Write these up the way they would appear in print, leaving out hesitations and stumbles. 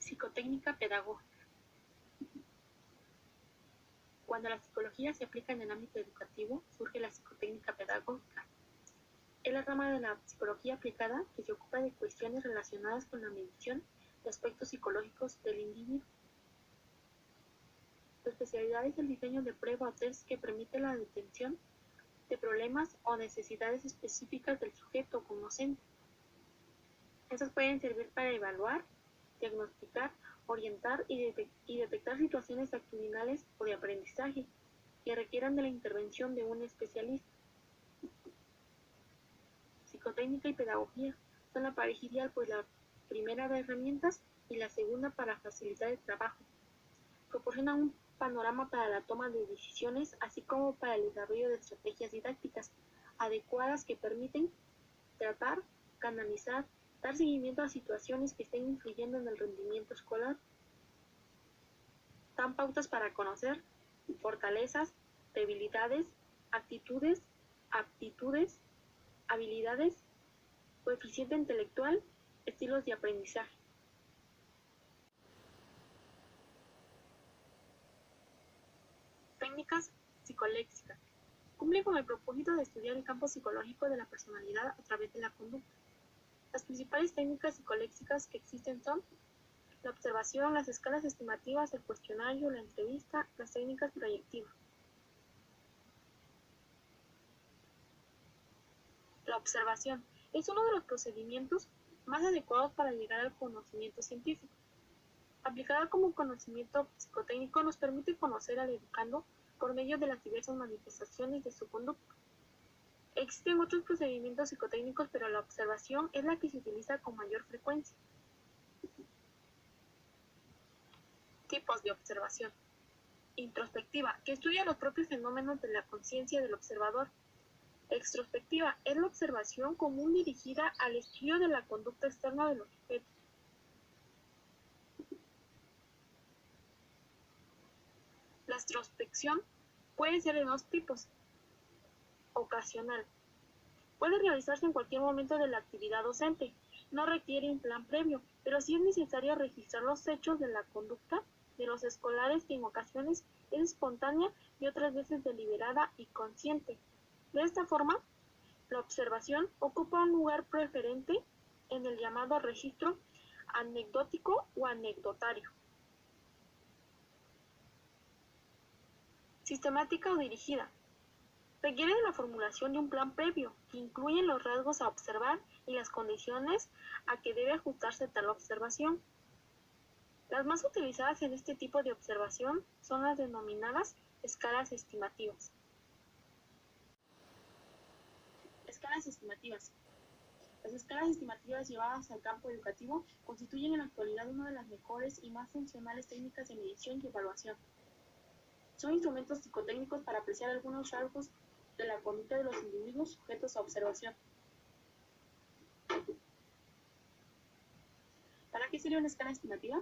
Psicotécnica pedagógica. Cuando la psicología se aplica en el ámbito educativo, surge la psicotécnica pedagógica. Es la rama de la psicología aplicada que se ocupa de cuestiones relacionadas con la medición de aspectos psicológicos del individuo. Su especialidad es el diseño de prueba o test que permite la detección de problemas o necesidades específicas del sujeto conocente. Estas pueden servir para evaluar, diagnosticar, orientar y detectar situaciones actitudinales o de aprendizaje que requieran de la intervención de un especialista. Psicotécnica y pedagogía son la pareja ideal, pues la primera da herramientas y la segunda para facilitar el trabajo. Proporcionan un panorama para la toma de decisiones, así como para el desarrollo de estrategias didácticas adecuadas que permiten tratar, canalizar, dar seguimiento a situaciones que estén influyendo en el rendimiento escolar. Dan pautas para conocer fortalezas, debilidades, actitudes, aptitudes, habilidades, coeficiente intelectual, estilos de aprendizaje. Técnicas psicoléxicas. Cumplen con el propósito de estudiar el campo psicológico de la personalidad a través de la conducta. Las principales técnicas psicoléxicas que existen son la observación, las escalas estimativas, el cuestionario, la entrevista, las técnicas proyectivas. La observación es uno de los procedimientos más adecuados para llegar al conocimiento científico. Aplicada como conocimiento psicotécnico, nos permite conocer al educando por medio de las diversas manifestaciones de su conducta. Existen otros procedimientos psicotécnicos, pero la observación es la que se utiliza con mayor frecuencia. Tipos de observación. Introspectiva, que estudia los propios fenómenos de la conciencia del observador. Extrospectiva, es la observación común dirigida al estudio de la conducta externa de los sujetos. La extrospección puede ser de dos tipos. Ocasional. Puede realizarse en cualquier momento de la actividad docente. No requiere un plan previo, pero sí es necesario registrar los hechos de la conducta de los escolares, que en ocasiones es espontánea y otras veces deliberada y consciente. De esta forma, la observación ocupa un lugar preferente en el llamado registro anecdótico o anecdotario. Sistemática o dirigida. Requiere de la formulación de un plan previo, que incluye los rasgos a observar y las condiciones a que debe ajustarse tal observación. Las más utilizadas en este tipo de observación son las denominadas escalas estimativas. Escalas estimativas. Las escalas estimativas llevadas al campo educativo constituyen en la actualidad una de las mejores y más funcionales técnicas de medición y evaluación. Son instrumentos psicotécnicos para apreciar algunos rasgos de la conducta de los individuos sujetos a observación. ¿Para qué sirve una escala estimativa?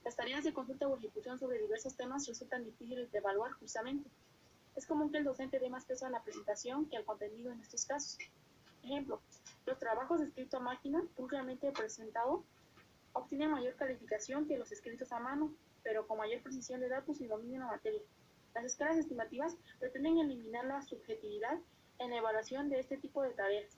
Las tareas de consulta o ejecución sobre diversos temas resultan difíciles de evaluar justamente. Es común que el docente dé más peso a la presentación que al contenido en estos casos. Ejemplo, los trabajos escritos a máquina, públicamente presentados, obtienen mayor calificación que los escritos a mano, pero con mayor precisión de datos y dominio en la materia. Las escalas estimativas pretenden eliminar la subjetividad en la evaluación de este tipo de tareas.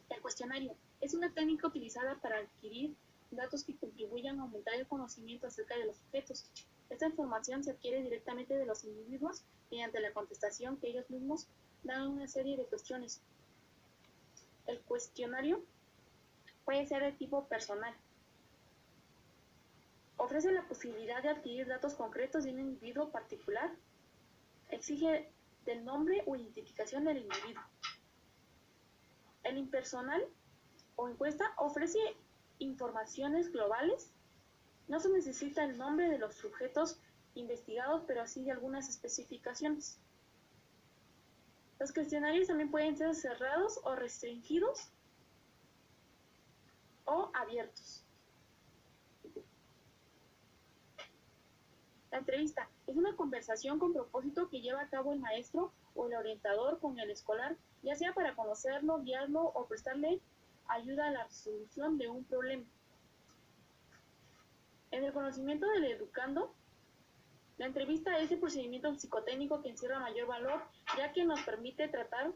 El cuestionario es una técnica utilizada para adquirir datos que contribuyan a aumentar el conocimiento acerca de los sujetos. Esta información se adquiere directamente de los individuos mediante la contestación que ellos mismos dan a una serie de cuestiones. El cuestionario puede ser de tipo personal. Ofrece la posibilidad de adquirir datos concretos de un individuo particular. Exige del nombre o identificación del individuo. El impersonal o encuesta ofrece informaciones globales. No se necesita el nombre de los sujetos investigados, pero sí de algunas especificaciones. Los cuestionarios también pueden ser cerrados o restringidos o abiertos. La entrevista es una conversación con propósito que lleva a cabo el maestro o el orientador con el escolar, ya sea para conocerlo, guiarlo o prestarle ayuda a la resolución de un problema. En el conocimiento del educando, la entrevista es el procedimiento psicotécnico que encierra mayor valor, ya que nos permite tratar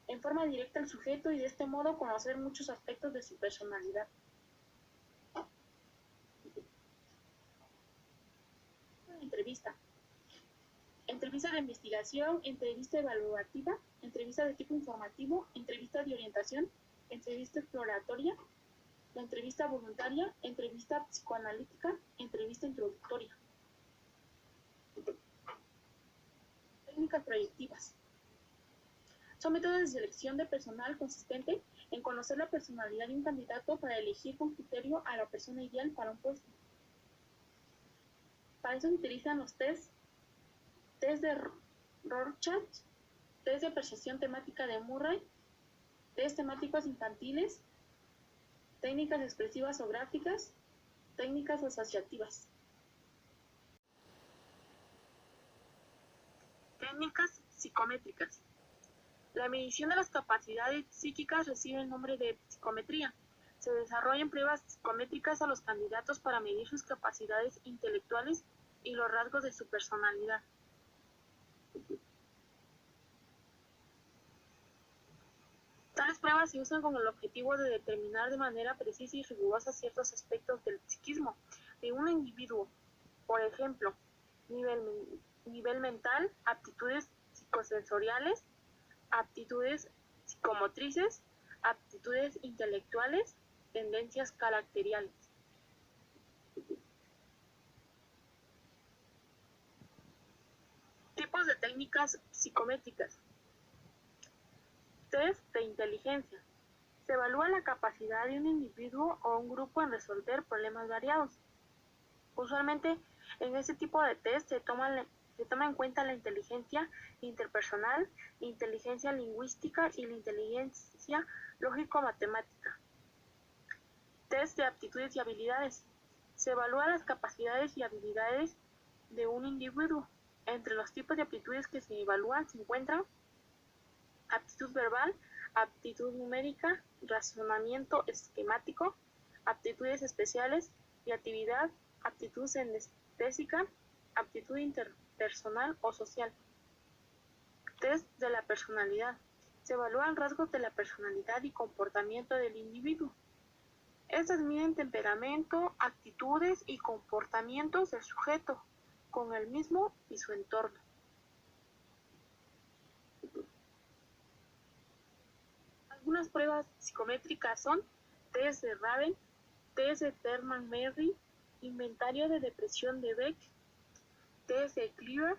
en forma directa al sujeto y de este modo conocer muchos aspectos de su personalidad. Entrevista. Entrevista de investigación, entrevista evaluativa, entrevista de tipo informativo, entrevista de orientación, entrevista exploratoria, la entrevista voluntaria, entrevista psicoanalítica, entrevista introductoria. Técnicas proyectivas. Son métodos de selección de personal consistente en conocer la personalidad de un candidato para elegir con criterio a la persona ideal para un puesto. Para eso se utilizan los test de Rorschach, test de percepción temática de Murray, test temáticos infantiles, técnicas expresivas o gráficas, técnicas asociativas. Técnicas psicométricas. La medición de las capacidades psíquicas recibe el nombre de psicometría. Se desarrollan pruebas psicométricas a los candidatos para medir sus capacidades intelectuales y los rasgos de su personalidad. Tales pruebas se usan con el objetivo de determinar de manera precisa y rigurosa ciertos aspectos del psiquismo de un individuo, por ejemplo, nivel mental, aptitudes psicosensoriales, aptitudes psicomotrices, aptitudes intelectuales, tendencias caracteriales. Tipos de técnicas psicométricas. Test de inteligencia. Se evalúa la capacidad de un individuo o un grupo en resolver problemas variados. Usualmente, en este tipo de test se toma en cuenta la inteligencia interpersonal, inteligencia lingüística y la inteligencia lógico-matemática. Test de aptitudes y habilidades. Se evalúan las capacidades y habilidades de un individuo. Entre los tipos de aptitudes que se evalúan se encuentran aptitud verbal, aptitud numérica, razonamiento esquemático, aptitudes especiales, creatividad, aptitud sinestésica, aptitud interpersonal o social. Test de la personalidad. Se evalúan rasgos de la personalidad y comportamiento del individuo. Estas miden temperamento, actitudes y comportamientos del sujeto con el mismo y su entorno. Algunas pruebas psicométricas son test de Raven, test de Terman-Merry, inventario de depresión de Beck, test de Cleaver,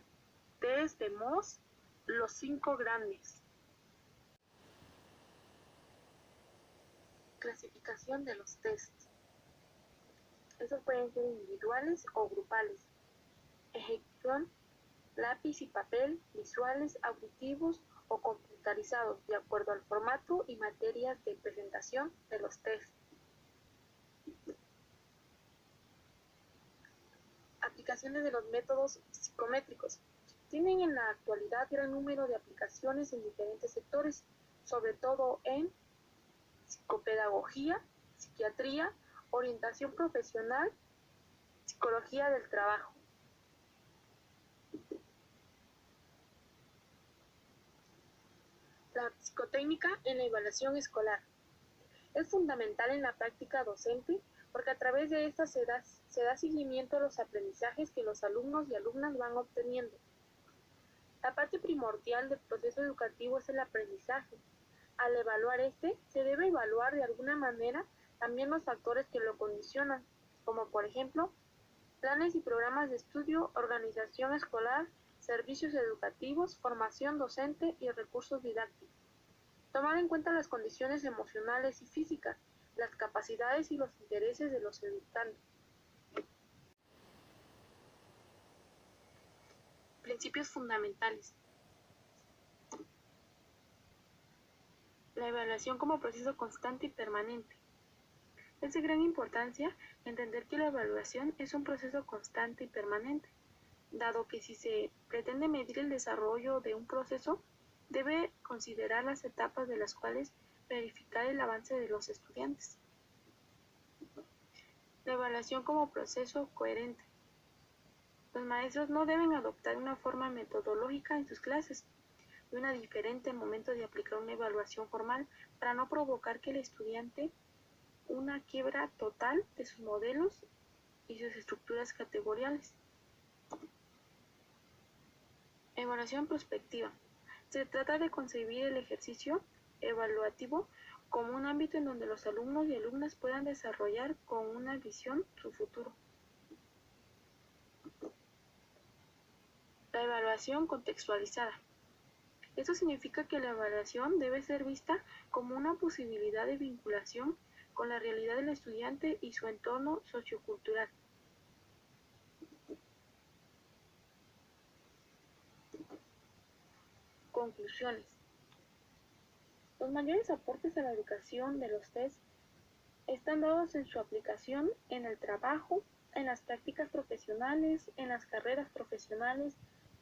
test de Moss, los 5 grandes. Clasificación de los tests. Estos pueden ser individuales o grupales. Ejecución, lápiz y papel, visuales, auditivos o computarizados, de acuerdo al formato y materias de presentación de los tests. Aplicaciones de los métodos psicométricos. Tienen en la actualidad gran número de aplicaciones en diferentes sectores, sobre todo en psicopedagogía, psiquiatría, orientación profesional, psicología del trabajo. La psicotécnica en la evaluación escolar. Es fundamental en la práctica docente porque a través de esta se da seguimiento a los aprendizajes que los alumnos y alumnas van obteniendo. La parte primordial del proceso educativo es el aprendizaje. Al evaluar se debe evaluar de alguna manera también los factores que lo condicionan, como por ejemplo, planes y programas de estudio, organización escolar, servicios educativos, formación docente y recursos didácticos. Tomar en cuenta las condiciones emocionales y físicas, las capacidades y los intereses de los educandos. Principios fundamentales. La evaluación como proceso constante y permanente. Es de gran importancia entender que la evaluación es un proceso constante y permanente, dado que si se pretende medir el desarrollo de un proceso, debe considerar las etapas de las cuales verificar el avance de los estudiantes. La evaluación como proceso coherente. Los maestros no deben adoptar una forma metodológica en sus clases y una diferente al momento de aplicar una evaluación formal para no provocar que el estudiante una quiebra total de sus modelos y sus estructuras categoriales. Evaluación prospectiva. Se trata de concebir el ejercicio evaluativo como un ámbito en donde los alumnos y alumnas puedan desarrollar con una visión su futuro. La evaluación contextualizada. Esto significa que la evaluación debe ser vista como una posibilidad de vinculación con la realidad del estudiante y su entorno sociocultural. Conclusiones. Los mayores aportes a la educación de los test están dados en su aplicación en el trabajo, en las prácticas profesionales, en las carreras profesionales.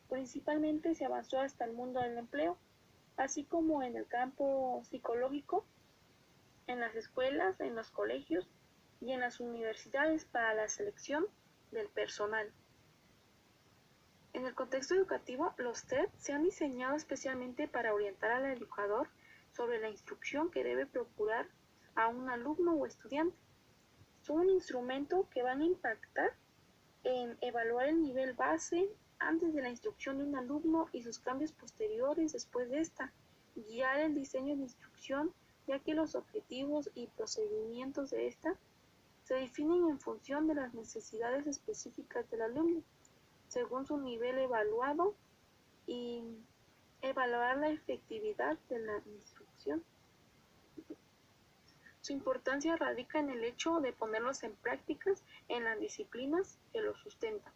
Principalmente se avanzó hasta el mundo del empleo, así como en el campo psicológico, en las escuelas, en los colegios y en las universidades para la selección del personal. En el contexto educativo, los TED se han diseñado especialmente para orientar al educador sobre la instrucción que debe procurar a un alumno o estudiante. Son un instrumento que van a impactar en evaluar el nivel base antes de la instrucción de un alumno y sus cambios posteriores después de esta, guiar el diseño de instrucción, ya que los objetivos y procedimientos de esta se definen en función de las necesidades específicas del alumno, según su nivel evaluado, y evaluar la efectividad de la instrucción. Su importancia radica en el hecho de ponerlos en prácticas en las disciplinas que los sustentan.